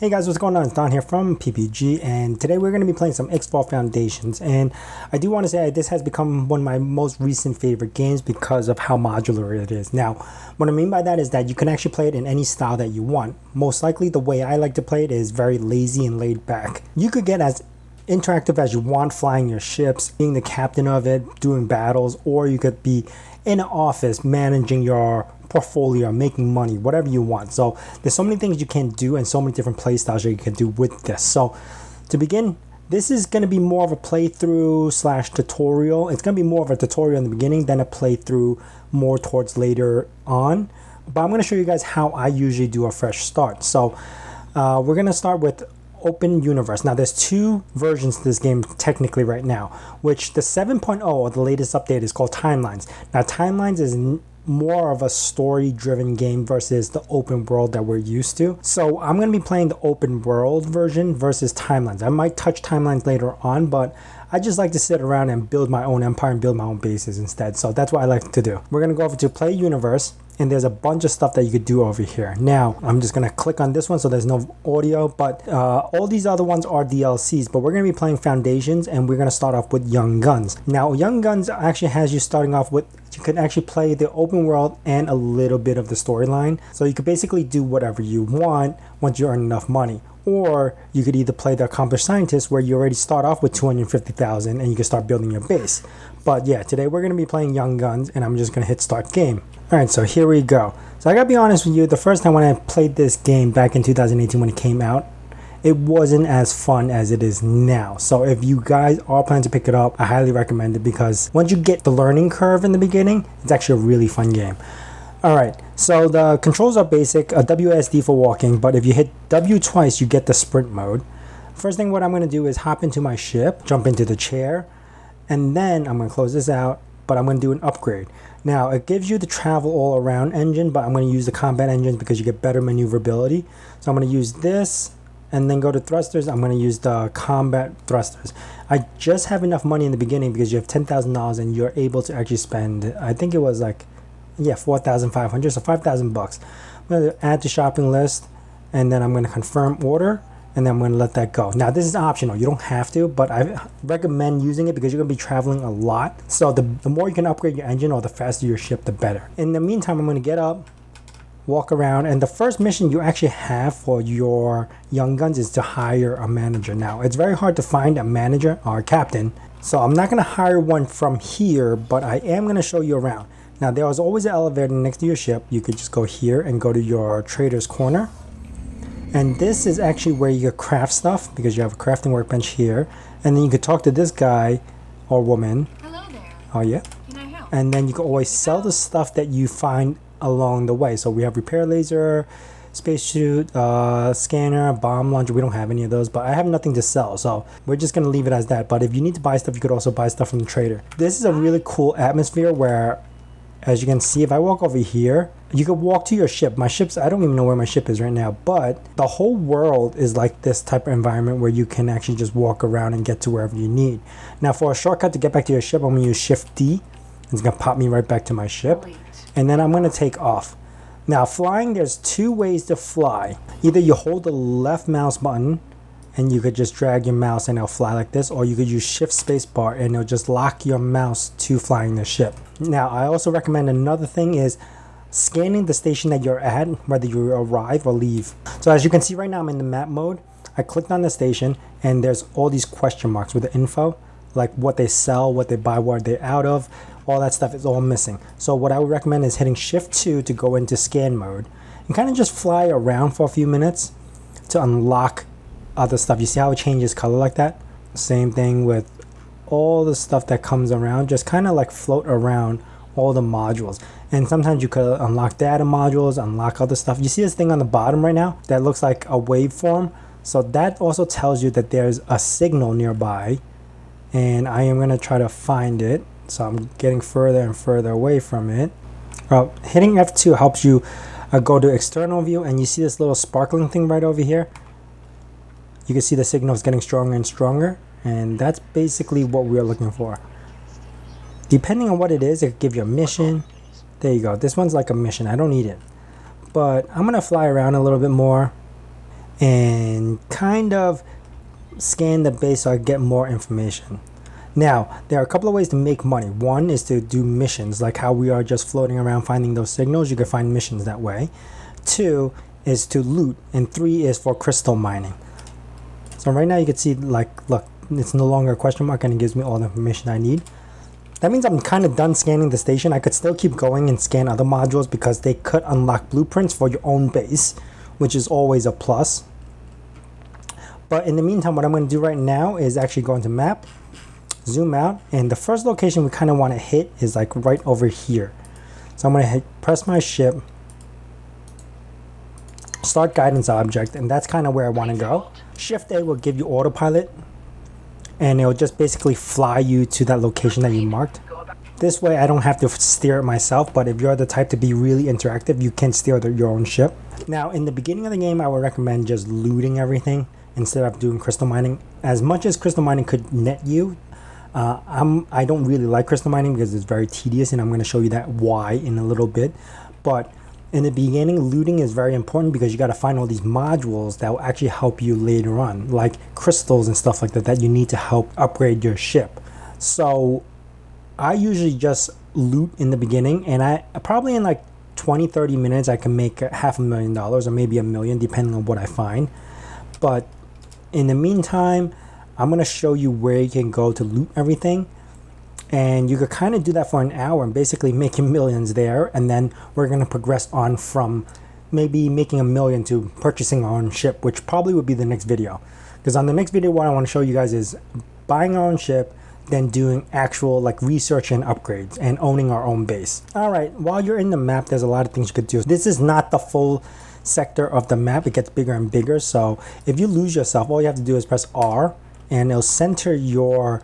Hey guys, what's going on? It's Don here from PPG, and today we're going to be playing some Xfall Foundations. And I do want to say this has become one of my most recent favorite games because of how modular it is. Now, what I mean by that is that you can actually play it in any style that you want. Most likely, the way I like to play it is very lazy and laid back. You could get as interactive as you want, flying your ships, being the captain of it, doing battles, or you could be in an office managing your portfolio, making money, whatever you want. So there's so many things you can do and so many different play styles that you can do with this. So to begin, this is going to be more of a playthrough slash tutorial. It's going to be more of a tutorial in the beginning than a playthrough more towards later on. But I'm going to show you guys how I usually do a fresh start. So we're going to start with Open Universe. Now there's two versions to this game technically right now, which the 7.0 or the latest update is called Timelines. Now Timelines is more of a story driven game versus the open world that we're used to. So I'm going to be playing the open world version versus Timelines. I might touch Timelines later on, but I just like to sit around and build my own empire and build my own bases instead. So that's what I like to do. We're going to go over to Play Universe, and there's a bunch of stuff that you could do over here. Now, I'm just going to click on this one so there's no audio, but all these other ones are DLCs, but we're going to be playing Foundations, and we're going to start off with Young Guns. Now, Young Guns actually has you starting off with, you can actually play the open world and a little bit of the storyline. So you could basically do whatever you want once you earn enough money. Or you could either play the Accomplished Scientist, where you already start off with 250,000 and you can start building your base. But yeah, today we're going to be playing Young Guns, and I'm just going to hit start game. Alright, so here we go. So I gotta be honest with you, the first time when I played this game back in 2018 when it came out, it wasn't as fun as it is now. So if you guys are planning to pick it up, I highly recommend it, because once you get the learning curve in the beginning, it's actually a really fun game. Alright, so the controls are basic, a WSD for walking, but if you hit W twice, you get the sprint mode. First thing what I'm going to do is hop into my ship, jump into the chair, and then I'm going to close this out, but I'm going to do an upgrade. Now, it gives you the travel all around engine, but I'm going to use the combat engines because you get better maneuverability. So I'm going to use this, and then go to thrusters. I'm going to use the combat thrusters. I just have enough money in the beginning because you have $10,000 and you're able to actually spend, I think it was like, yeah, 4,500, so 5,000 bucks. I'm going to add to shopping list, and then I'm going to confirm order, and then I'm going to let that go. Now, this is optional. You don't have to, but I recommend using it because you're going to be traveling a lot. So the more you can upgrade your engine or the faster your ship, the better. In the meantime, I'm going to get up, walk around, and the first mission you actually have for your Young Guns is to hire a manager. Now, it's very hard to find a manager or a captain, so I'm not going to hire one from here, but I am going to show you around. Now, there is always an elevator next to your ship. You could just go here and go to your trader's corner. And this is actually where you could craft stuff, because you have a crafting workbench here. And then you could talk to this guy or woman. Hello there. Oh, yeah. Can I help? And then you can always sell the stuff that you find along the way. So we have repair laser, spacesuit, scanner, bomb launcher. We don't have any of those, but I have nothing to sell, so we're just going to leave it as that. But if you need to buy stuff, you could also buy stuff from the trader. This is a really cool atmosphere where, as you can see, if I walk over here, you could walk to your ship. My ship's, I don't even know where my ship is right now, but the whole world is like this type of environment where you can actually just walk around and get to wherever you need. Now, for a shortcut to get back to your ship, I'm going to use Shift D. It's going to pop me right back to my ship. And then I'm going to take off. Now, flying, there's two ways to fly. Either you hold the left mouse button and you could just drag your mouse and it'll fly like this, or you could use Shift Spacebar and it'll just lock your mouse to flying the ship. Now, I also recommend another thing is scanning the station that you're at, whether you arrive or leave. So as you can see right now, I'm in the map mode. I clicked on the station and there's all these question marks with the info, like what they sell, what they buy, what they're out of. All that stuff is all missing. So what I would recommend is hitting Shift 2 to go into scan mode and kind of just fly around for a few minutes to unlock other stuff. You see how it changes color like that? Same thing with all the stuff that comes around. Just kind of like float around all the modules. And sometimes you could unlock data modules, unlock other stuff. You see this thing on the bottom right now that looks like a waveform? So that also tells you that there's a signal nearby, and I am going to try to find it. So I'm getting further and further away from it. Hitting F2 helps you go to external view, and you see this little sparkling thing right over here. You can see the signal is getting stronger and stronger, and that's basically what we're looking for. Depending on what it is, it could give you a mission. There you go. This one's like a mission. I don't need it. But I'm going to fly around a little bit more. and kind of scan the base so I get more information. Now, there are a couple of ways to make money. One is to do missions, like how we are just floating around finding those signals. You can find missions that way. Two is to loot, and three is for crystal mining. So right now you can see, like, look, it's no longer a question mark and it gives me all the information I need. That means I'm kind of done scanning the station. I could still keep going and scan other modules because they could unlock blueprints for your own base, which is always a plus. But in the meantime, what I'm going to do right now is actually go into map, zoom out, and the first location we kind of want to hit is like right over here. So I'm going to press my ship, start guidance object, and that's kind of where I want to go. Shift A will give you autopilot, and it'll just basically fly you to that location that you marked. This way I don't have to steer it myself, but if you're the type to be really interactive, you can steer your own ship. Now, in the beginning of the game, I would recommend just looting everything instead of doing crystal mining. As much as crystal mining could net you, I don't really like crystal mining because it's very tedious, and I'm going to show you that why in a little bit. But in the beginning, looting is very important because you got to find all these modules that will actually help you later on, like crystals and stuff like that, that you need to help upgrade your ship. So I usually just loot in the beginning, and I probably in like 20-30 minutes I can make $500,000 or maybe $1 million depending on what I find. But in the meantime, I'm going to show you where you can go to loot everything, and you could kind of do that for an hour and basically making millions there. And then we're going to progress on from maybe making $1 million to purchasing our own ship, which probably would be the next video, because on the next video what I want to show you guys is buying our own ship, then doing actual like research and upgrades and owning our own base. All right, while you're in the map, there's a lot of things you could do. This is not the full sector of the map. It gets bigger and bigger, so if you lose yourself, all you have to do is press R and it'll center your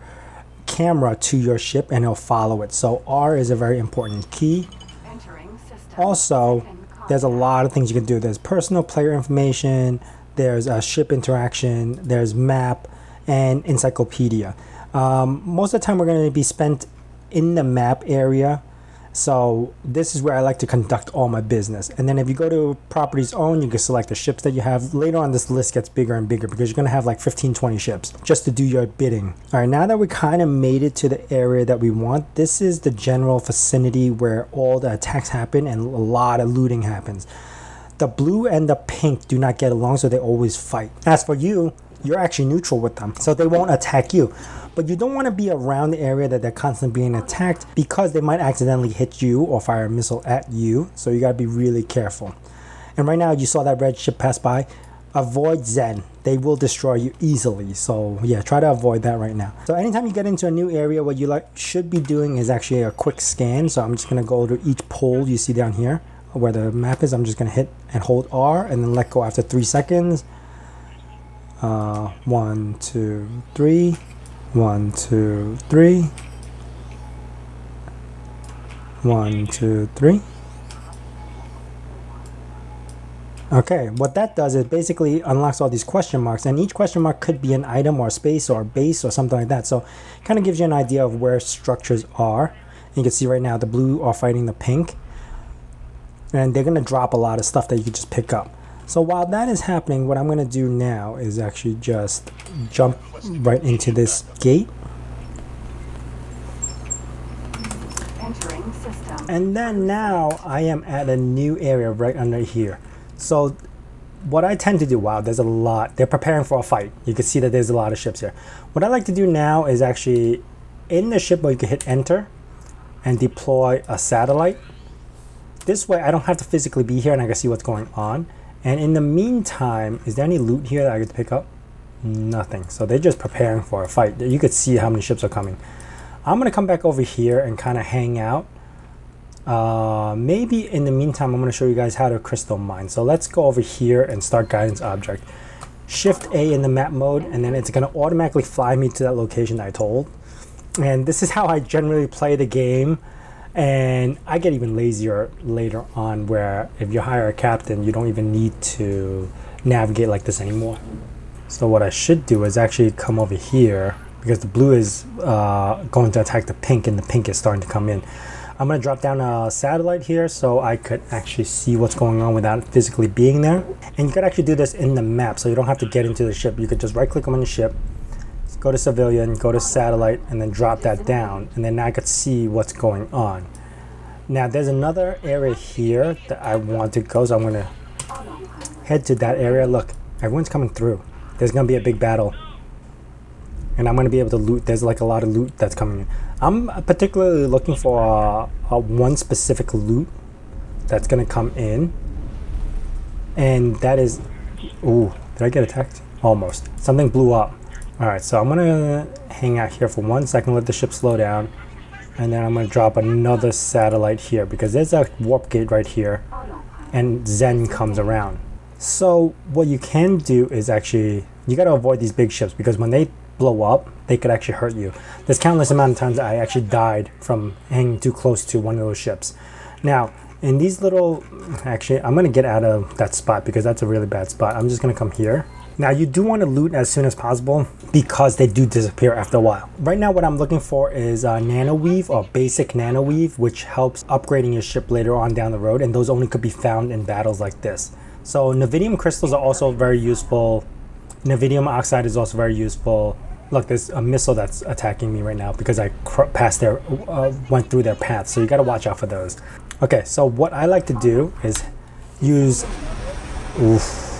camera to your ship and it'll follow it. So R is a very important key. Also, there's a lot of things you can do. There's personal player information, there's a ship interaction, there's map, and encyclopedia. Most of the time we're going to be spent in the map area, so this is where I like to conduct all my business. And then if you go to properties owned, you can select the ships that you have. Later on, this list gets bigger and bigger because you're going to have like 15-20 ships just to do your bidding. All right, now that we kind of made it to the area that we want, this is the general vicinity where all the attacks happen and a lot of looting happens. The blue and the pink do not get along, so they always fight. As for you, you're actually neutral with them, so they won't attack you. But you don't want to be around the area that they're constantly being attacked because they might accidentally hit you or fire a missile at you. So you got to be really careful. And right now you saw that red ship pass by. Avoid Zen. They will destroy you easily. So yeah, try to avoid that right now. So anytime you get into a new area, what you should be doing is actually a quick scan. So I'm just going to go to each pole you see down here where the map is. I'm just going to hit and hold R and then let go after 3 seconds. 1, 2, 3. 1, 2, 3. 1, 2, 3. Okay, what that does is basically unlocks all these question marks, and each question mark could be an item or a space or a base or something like that. So it kind of gives you an idea of where structures are. And you can see right now the blue are fighting the pink, and they're going to drop a lot of stuff that you could just pick up. So while that is happening, what I'm going to do now is actually just jump right into this gate. And then now I am at a new area right under here. So what I tend to do, wow, there's a lot. They're preparing for a fight. You can see that there's a lot of ships here. What I like to do now is actually in the ship where you can hit enter and deploy a satellite. This way I don't have to physically be here and I can see what's going on. And in the meantime, is there any loot here that I get to pick up? Nothing. So they're just preparing for a fight. You could see how many ships are coming. I'm going to come back over here and kind of hang out. Maybe in the meantime, I'm going to show you guys how to crystal mine. So let's go over here and start guidance object. Shift A in the map mode, and then it's going to automatically fly me to that location that I told. And this is how I generally play the game. And I get even lazier later on, where if you hire a captain, you don't even need to navigate like this anymore. So what I should do is actually come over here, because the blue is going to attack the pink and the pink is starting to come in. I'm going to drop down a satellite here so I could actually see what's going on without physically being there. And you could actually do this in the map, so you don't have to get into the ship. You could just right click on the ship, go to civilian, go to satellite, and then drop that down. And then I could see what's going on. Now there's another area here that I want to go, so I'm going to head to that area. Look, everyone's coming through. There's going to be a big battle. And I'm going to be able to loot. There's like a lot of loot that's coming in. I'm particularly looking for one specific loot that's going to come in. And that is... Ooh, did I get attacked? Almost. Something blew up. Alright, so I'm going to hang out here for 1 second, let the ship slow down. And then I'm going to drop another satellite here because there's a warp gate right here. And Zen comes around. So what you can do is actually... You got to avoid these big ships because when they blow up, they could actually hurt you. There's countless amount of times that I actually died from hanging too close to one of those ships. Now, in these little... Actually, I'm going to get out of that spot because that's a really bad spot. I'm just going to come here. Now, you do want to loot as soon as possible because they do disappear after a while. Right now, what I'm looking for is Nano Weave or Basic Nano Weave, which helps upgrading your ship later on down the road, and those only could be found in battles like this. So, Navidium crystals are also very useful. Navidium oxide is also very useful. Look, there's a missile that's attacking me right now because I went through their path, so you got to watch out for those. Okay, so what I like to do is use... Oof.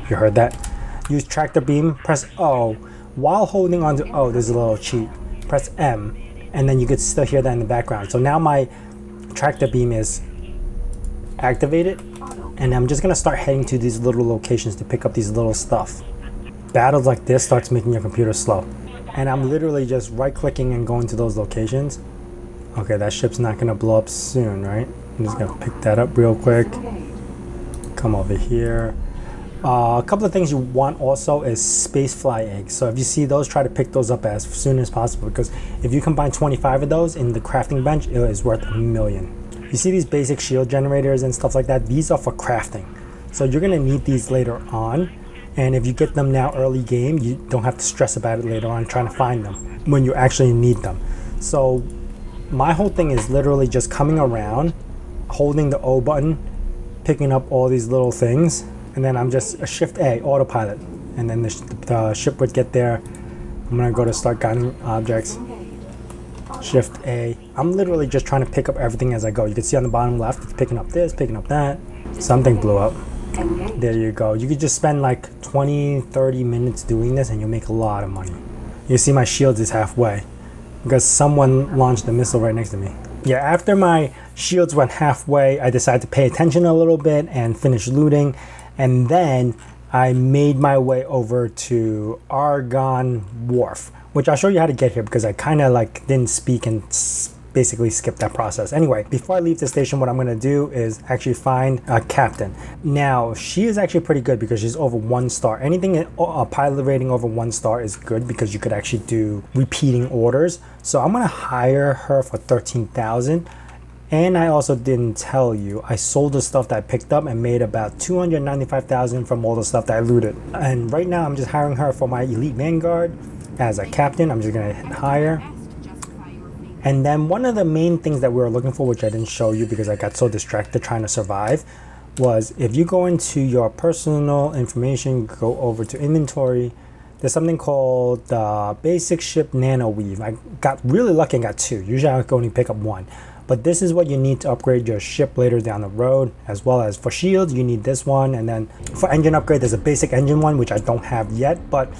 You heard that? Use tractor beam, press O. While holding on to O, there's a little cheat. Press M, and then you could still hear that in the background. So now my tractor beam is activated, and I'm just gonna start heading to these little locations to pick up these little stuff. Battles like this starts making your computer slow. And I'm literally just right-clicking and going to those locations. Okay, that ship's not gonna blow up soon, right? I'm just gonna pick that up real quick. Come over here. A couple of things you want also is space fly eggs. So if you see those, try to pick those up as soon as possible because if you combine 25 of those in the crafting bench, it is worth $1 million. You see these basic shield generators and stuff like that? These are for crafting. So you're going to need these later on. And if you get them now early game, you don't have to stress about it later on trying to find them when you actually need them. So my whole thing is literally just coming around, holding the O button, picking up all these little things. And then I'm just a Shift A, autopilot. And then the ship would get there. I'm gonna go to start guiding objects. Shift A. I'm literally just trying to pick up everything as I go. You can see on the bottom left, it's picking up this, picking up that. Something blew up. There you go. You could just spend like 20-30 minutes doing this and you'll make a lot of money. You see my shield is halfway because someone launched a missile right next to me. Yeah, after my shields went halfway, I decided to pay attention a little bit and finish looting. And then I made my way over to Argon Wharf, which I'll show you how to get here because I kind of like didn't speak and basically skipped that process. Anyway, before I leave the station, what I'm going to do is actually find a captain. Now, she is actually pretty good because she's over 1 star. Anything a pilot rating over 1 star is good because you could actually do repeating orders. So I'm going to hire her for 13,000. And I also didn't tell you, I sold the stuff that I picked up and made about 295,000 from all the stuff that I looted. And right now I'm just hiring her for my Elite Vanguard as a captain. I'm just gonna hit hire. And then one of the main things that we were looking for, which I didn't show you because I got so distracted trying to survive, was if you go into your personal information, go over to inventory, there's something called the Basic Ship Nano Weave. I got really lucky and got 2. Usually I can only pick up 1. But this is what you need to upgrade your ship later down the road, as well as for shields, you need this one. And then for engine upgrade, there's a basic engine one, which I don't have yet, but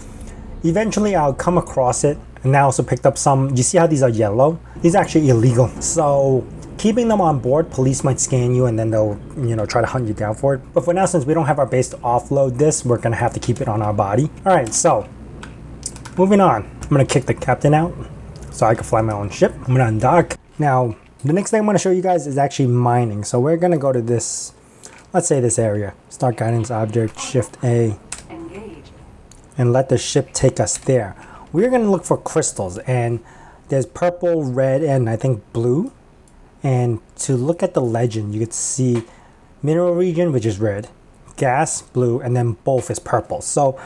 eventually I'll come across it. And I also picked up some, you see how these are yellow? These are actually illegal. So keeping them on board, police might scan you and then they'll, try to hunt you down for it. But for now, since we don't have our base to offload this, we're gonna have to keep it on our body. All right, so moving on. I'm gonna kick the captain out so I can fly my own ship. I'm gonna undock. Now, the next thing I'm going to show you guys is actually mining. So we're going to go to this, let's say this area. Start guidance object, Shift A, and let the ship take us there. We're going to look for crystals, and there's purple, red, and I think blue. And to look at the legend, you could see mineral region, which is red, gas, blue, and then both is purple. So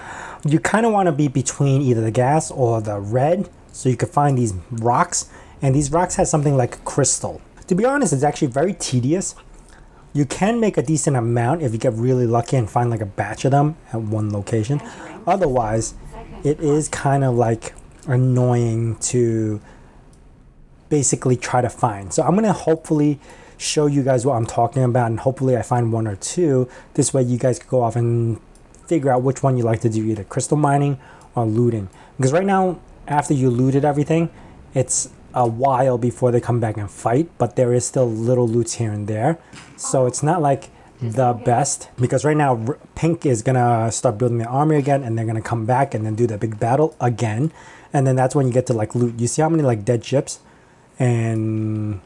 you kind of want to be between either the gas or the red, so you can find these rocks. And these rocks have something like crystal. To be honest, it's actually very tedious. You can make a decent amount if you get really lucky and find like a batch of them at one location. Otherwise, it is kind of like annoying to basically try to find. So I'm going to hopefully show you guys what I'm talking about, and hopefully I find one or two. This way you guys can go off and figure out which one you like to do, either crystal mining or looting. Because right now, after you looted everything, it's a while before they come back and fight, but there is still little loots here and there. So it's not like the best, because right now Pink is gonna start building their army again, and they're gonna come back and then do the big battle again, and then that's when you get to like loot. You see how many like dead ships, and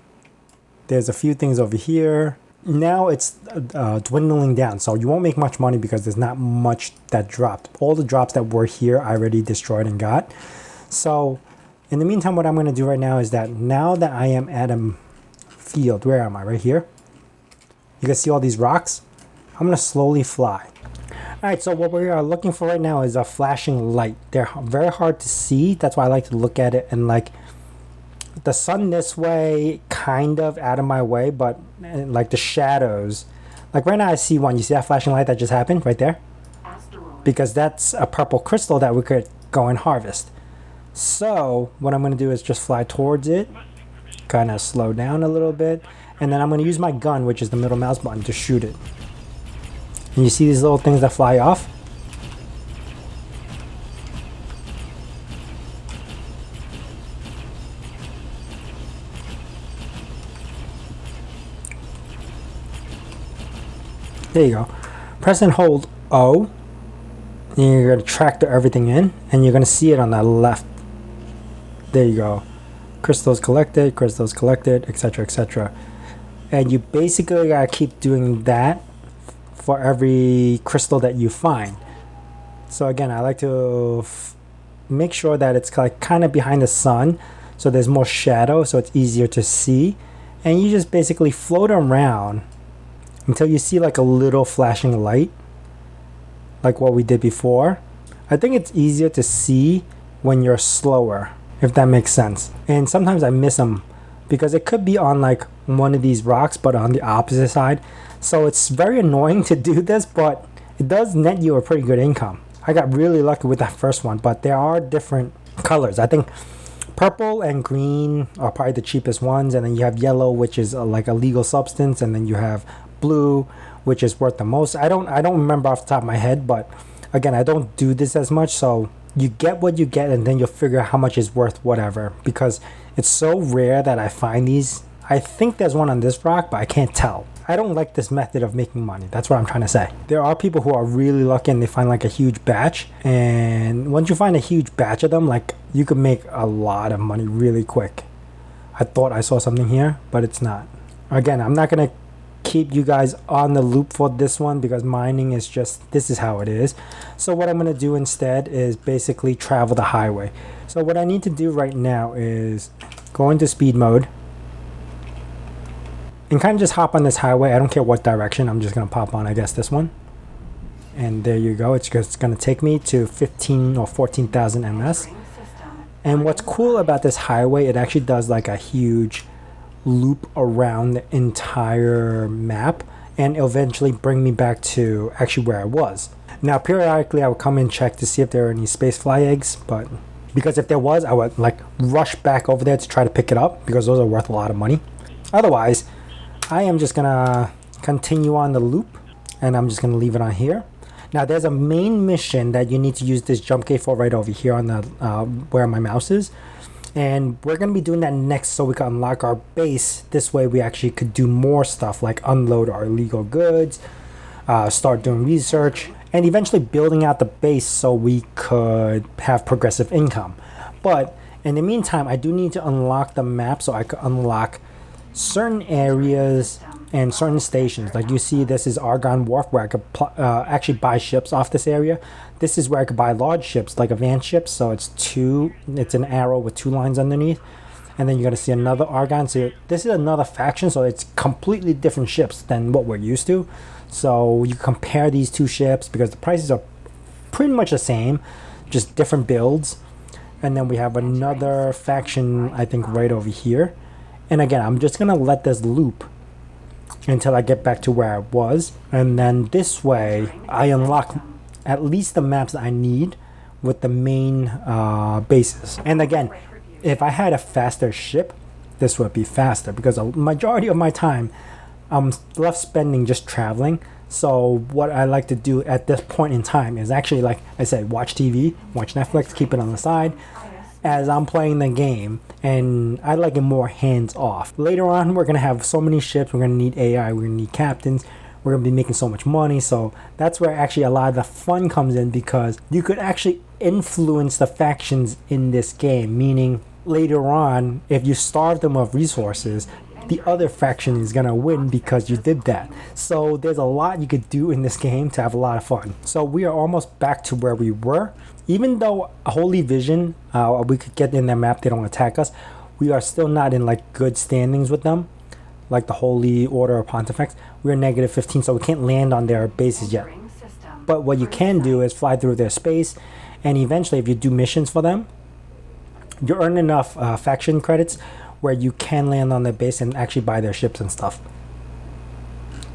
there's a few things over here. Now it's dwindling down, so you won't make much money because there's not much that dropped. All the drops that were here I already destroyed and got. So in the meantime, what I'm going to do right now is that now that I am at a field, where am I? Right here. You can see all these rocks. I'm going to slowly fly. Alright, so what we are looking for right now is a flashing light. They're very hard to see. That's why I like to look at it and like the sun this way, kind of out of my way, but like the shadows. Like right now I see one. You see that flashing light that just happened right there? Because that's a purple crystal that we could go and harvest. So what I'm going to do is just fly towards it, kind of slow down a little bit, and then I'm going to use my gun, which is the middle mouse button, to shoot it. And you see these little things that fly off? There you go. Press and hold O, and you're going to tractor everything in, and you're going to see it on the left. There you go. Crystals collected, etc, etc. And you basically gotta keep doing that for every crystal that you find. So again, I like to make sure that it's like kind of behind the sun, so there's more shadow, so it's easier to see. And you just basically float around until you see like a little flashing light, like what we did before. I think it's easier to see when you're slower, if that makes sense. And sometimes I miss them because it could be on like one of these rocks but on the opposite side. So it's very annoying to do this, but it does net you a pretty good income. I got really lucky with that first one, but there are different colors. I think purple and green are probably the cheapest ones, and then you have yellow, which is like a legal substance, and then you have blue, which is worth the most. I don't remember off the top of my head, but again, I don't do this as much, so you get what you get, and then you'll figure out how much is worth whatever, because it's so rare that I find these. I think there's one on this rock, but I can't tell. I don't like this method of making money. That's what I'm trying to say. There are people who are really lucky and they find like a huge batch, and once you find a huge batch of them, like you could make a lot of money really quick. I thought I saw something here, but it's not. Again, I'm not gonna keep you guys on the loop for this one because mining is just, this is how it is. So what I'm going to do instead is basically travel the highway. So what I need to do right now is go into speed mode and kind of just hop on this highway. I don't care what direction. I'm just going to pop on, I guess, this one. And there you go. It's just going to take me to 15 or 14,000 ms. And what's cool about this highway, it actually does like a huge loop around the entire map, and eventually bring me back to actually where I was. Now periodically I would come and check to see if there are any space fly eggs, but because if there was, I would like rush back over there to try to pick it up because those are worth a lot of money. Otherwise, I am just gonna continue on the loop, and I'm just gonna leave it on here. Now there's a main mission that you need to use this jump gate for right over here on the where my mouse is. And we're going to be doing that next so we can unlock our base. This way we actually could do more stuff like unload our illegal goods, start doing research, and eventually building out the base so we could have progressive income. But in the meantime, I do need to unlock the map so I could unlock certain areas and certain stations. Like you see, this is Argon Wharf, where I could actually buy ships off this area. This is where I could buy large ships, like advanced ships. So it's an arrow with 2 lines underneath. And then you're going to see another Argon. So this is another faction, so it's completely different ships than what we're used to. So you compare these two ships because the prices are pretty much the same, just different builds. And then we have another faction, I think, right over here. And again, I'm just going to let this loop until I get back to where I was. And then this way, I unlock at least the maps that I need with the main bases. And again, if I had a faster ship, this would be faster because a majority of my time I'm left spending just traveling. So what I like to do at this point in time is actually, like I said, watch TV, watch Netflix, keep it on the side as I'm playing the game, and I like it more hands off. Later on, we're gonna have so many ships, we're gonna need AI, we're gonna need captains, we're gonna be making so much money. So that's where actually a lot of the fun comes in, because you could actually influence the factions in this game, meaning later on, if you starve them of resources, the other faction is gonna win because you did that. So there's a lot you could do in this game to have a lot of fun. So we are almost back to where we were. Even though Holy Vision, we could get in their map, they don't attack us, we are still not in like good standings with them. Like the Holy Order of Pontifex, we're negative 15, so we can't land on their bases yet. But what you can do is fly through their space, and eventually if you do missions for them, you earn enough faction credits where you can land on their base and actually buy their ships and stuff.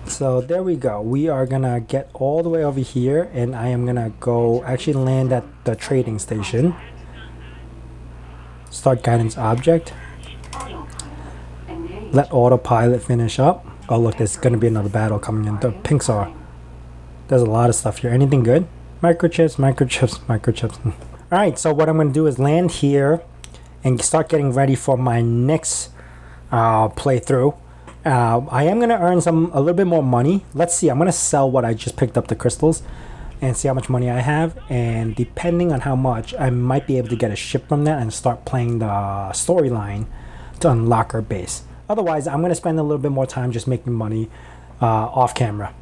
So there we go. We are gonna get all the way over here, and I am gonna go actually land at the trading station. Start guidance object. Let autopilot finish up. Oh look, there's gonna be another battle coming in. The pinks are. There's a lot of stuff here. Anything good? Microchips, microchips, microchips. Alright, so what I'm gonna do is land here and start getting ready for my next playthrough. I am going to earn a little bit more money. Let's see, I'm going to sell what I just picked up, the crystals, and see how much money I have. And depending on how much, I might be able to get a ship from that and start playing the storyline to unlock our base. Otherwise, I'm going to spend a little bit more time just making money off camera.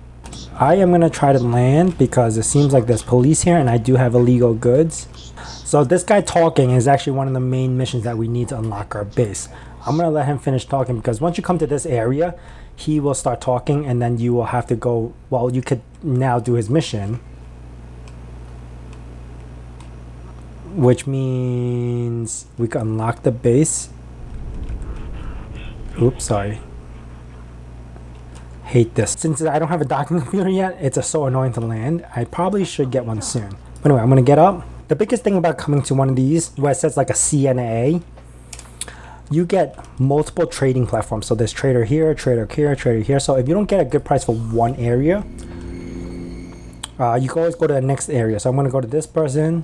I am going to try to land because it seems like there's police here and I do have illegal goods. So this guy talking is actually one of the main missions that we need to unlock our base. I'm going to let him finish talking, because once you come to this area, he will start talking, and then you will have to go, well, you could now do his mission. Which means we can unlock the base. Oops, sorry. Hate this. Since I don't have a docking computer yet, it's so annoying to land. I probably should get one soon. But anyway, I'm going to get up. The biggest thing about coming to one of these, where it says like a C and a A, you get multiple trading platforms. So there's trader here, trader here, trader here. So if you don't get a good price for one area, you can always go to the next area. So I'm going to go to this person.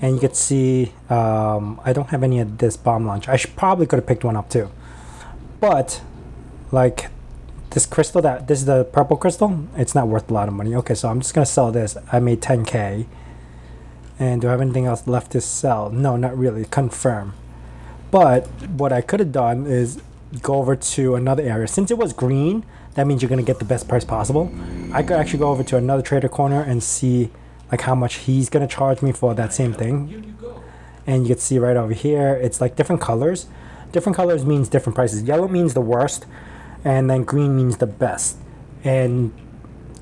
And you can see I don't have any of this bomb launcher. I probably could have picked one up too. But like this crystal, this is the purple crystal, it's not worth a lot of money. Okay, so I'm just going to sell this. I made 10K. And do I have anything else left to sell? No, not really. Confirm. But what I could have done is go over to another area. Since it was green, that means you're going to get the best price possible. I could actually go over to another trader corner and see like how much he's going to charge me for that same thing. And you can see right over here, it's like different colors. Different colors means different prices. Yellow means the worst, and then green means the best. And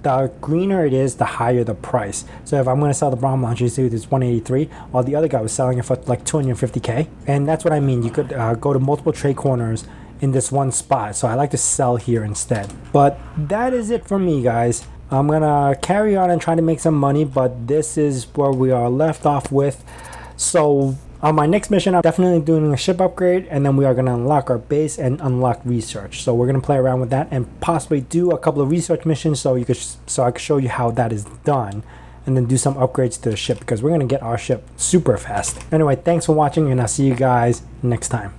the greener it is, the higher the price. So if I'm going to sell the bomb launcher, you see it's 183, while the other guy was selling it for like 250K. And that's what I mean. You could go to multiple trade corners in this one spot. So I like to sell here instead. But that is it for me, guys. I'm going to carry on and try to make some money, but this is where we are left off with. So on my next mission, I'm definitely doing a ship upgrade, and then we are going to unlock our base and unlock research. So we're going to play around with that and possibly do a couple of research missions so I can show you how that is done, and then do some upgrades to the ship, because we're going to get our ship super fast. Anyway, thanks for watching, and I'll see you guys next time.